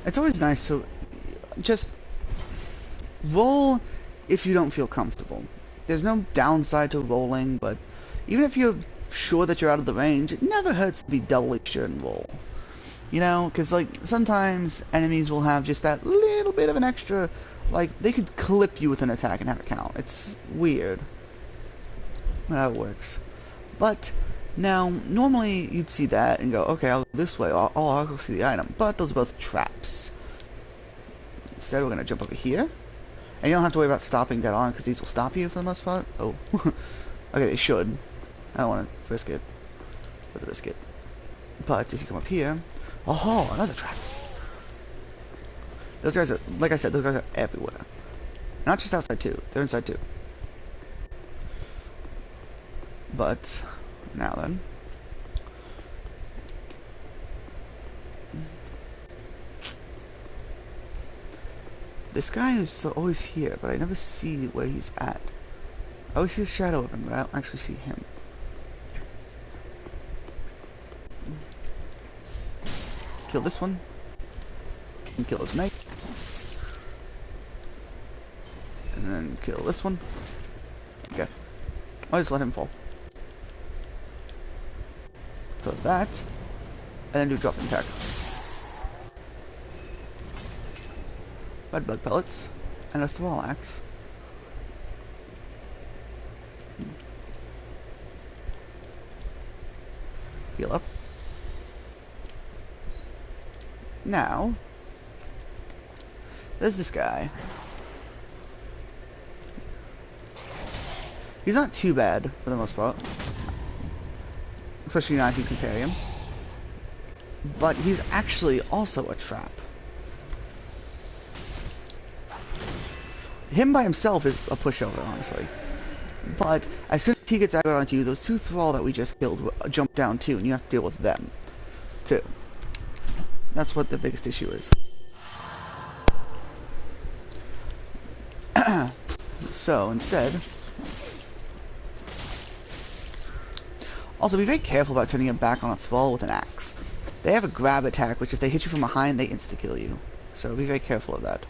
It's always nice to just roll if you don't feel comfortable. There's no downside to rolling, but even if you're sure that you're out of the range, it never hurts to be doubly sure and roll. You know, because like sometimes enemies will have just that little bit of an extra, like they could clip you with an attack and have it count. It's weird how it works. But now, normally you'd see that and go, okay, I'll go this way, I'll go see the item. But those are both traps. Instead, we're going to jump over here. And you don't have to worry about stopping dead on, because these will stop you for the most part. Oh. Okay, they should. I don't want to risk it with a biscuit. But if you come up here... Oh, another trap. Those guys are, like I said, those guys are everywhere. Not just outside too, they're inside too. But... Now then. This guy is always here, but I never see where he's at. I always see the shadow of him, but I don't actually see him. Kill this one. And kill his mate. And then kill this one. Okay. I'll just let him fall. Kill that. And then do drop-in attack. Red bug pellets. And a thrall axe. Heal up. Now, there's this guy. He's not too bad, for the most part. Especially now if you compare him. But he's actually also a trap. Him by himself is a pushover, honestly. But as soon as he gets aggroed onto you, those two thrall that we just killed will jump down too, and you have to deal with them, too. That's what the biggest issue is. So, instead... Also, be very careful about turning your back on a thrall with an axe. They have a grab attack, which if they hit you from behind, they insta-kill you. So be very careful of that.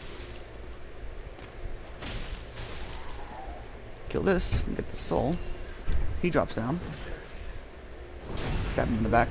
Kill this, and get the soul. He drops down. Stab him in the back.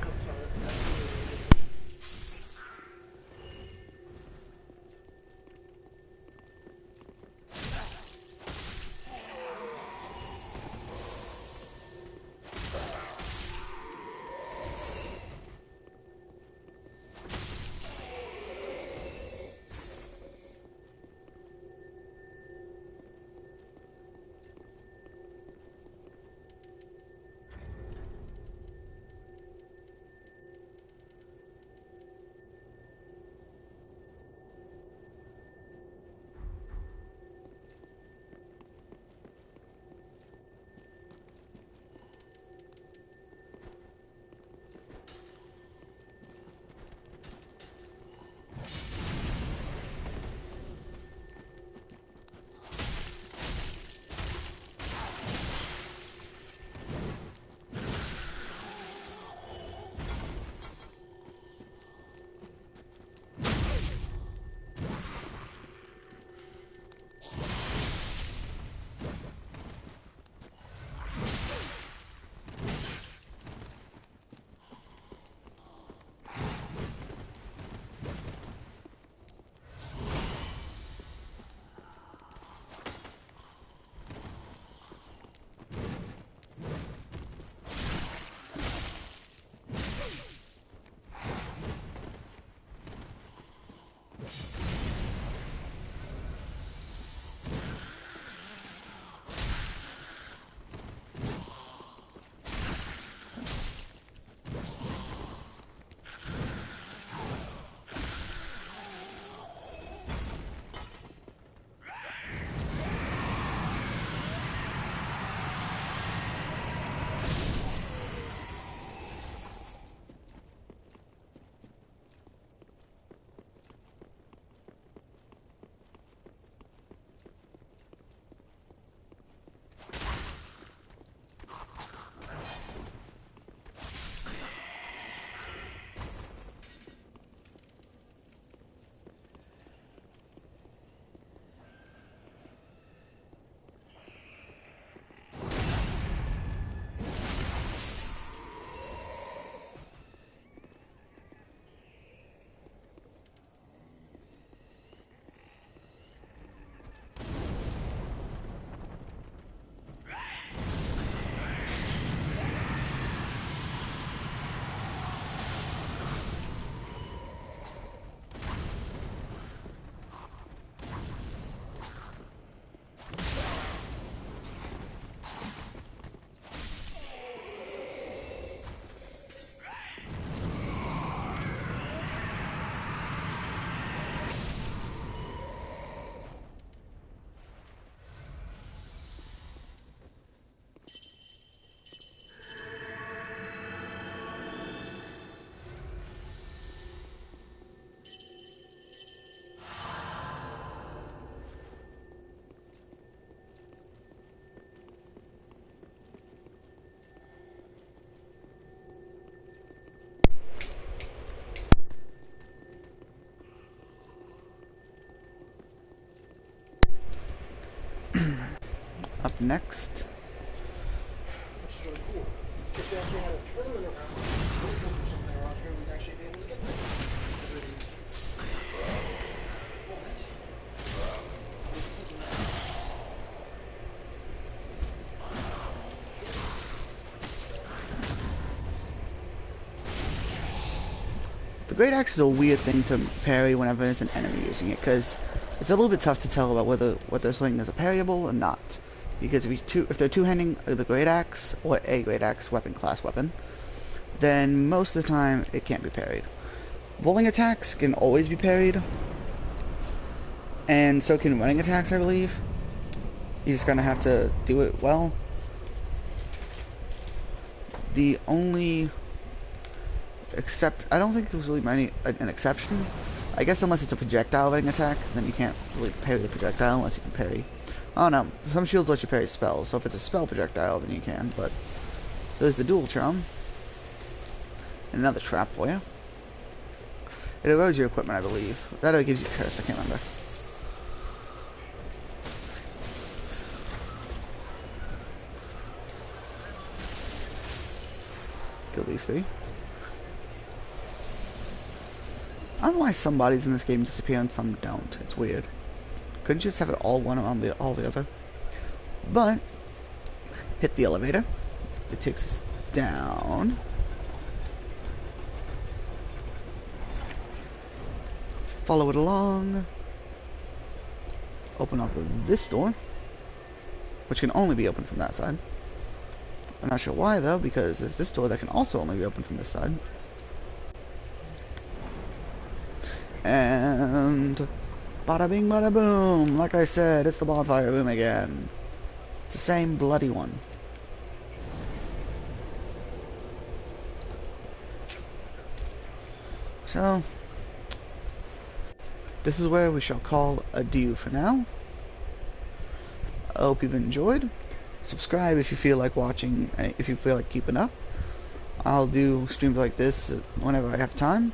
next. Which is really cool. If they actually had a tournament around, or something around here, we'd actually be able to get them. Oh, nice. The Great Axe is a weird thing to parry whenever it's an enemy using it, because it's a little bit tough to tell about whether what they're swinging is a parryable or not. Because if they're two-handing the Great Axe, or a Great Axe class weapon, then most of the time it can't be parried. Rolling attacks can always be parried, and so can running attacks, I believe. You just kind of have to do it well. The only I don't think there's really an exception. I guess unless it's a projectile running attack, then you can't really parry the projectile unless you can parry. Oh no, some shields let you parry spells, so if it's a spell projectile, then you can, but there's the dual charm. And another trap for you. It erodes your equipment, I believe. That or gives you curse, I can't remember. Kill these three. I don't know why some bodies in this game disappear and some don't. It's weird. Couldn't you just have it all one on all the other? But hit the elevator. It takes us down. Follow it along. Open up this door, which can only be opened from that side. I'm not sure why though, because there's this door that can also only be opened from this side. And bada bing bada boom, like I said, it's the bonfire room again. It's the same bloody one. So this is where we shall call adieu for now. I hope you've enjoyed. Subscribe if you feel like watching, if you feel like keeping up. I'll do streams like this whenever I have time.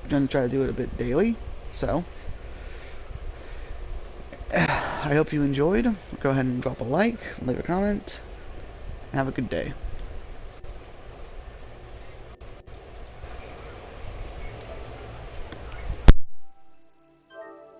I'm going to try to do it a bit daily, so I hope you enjoyed. Go ahead and drop a like, leave a comment, and have a good day.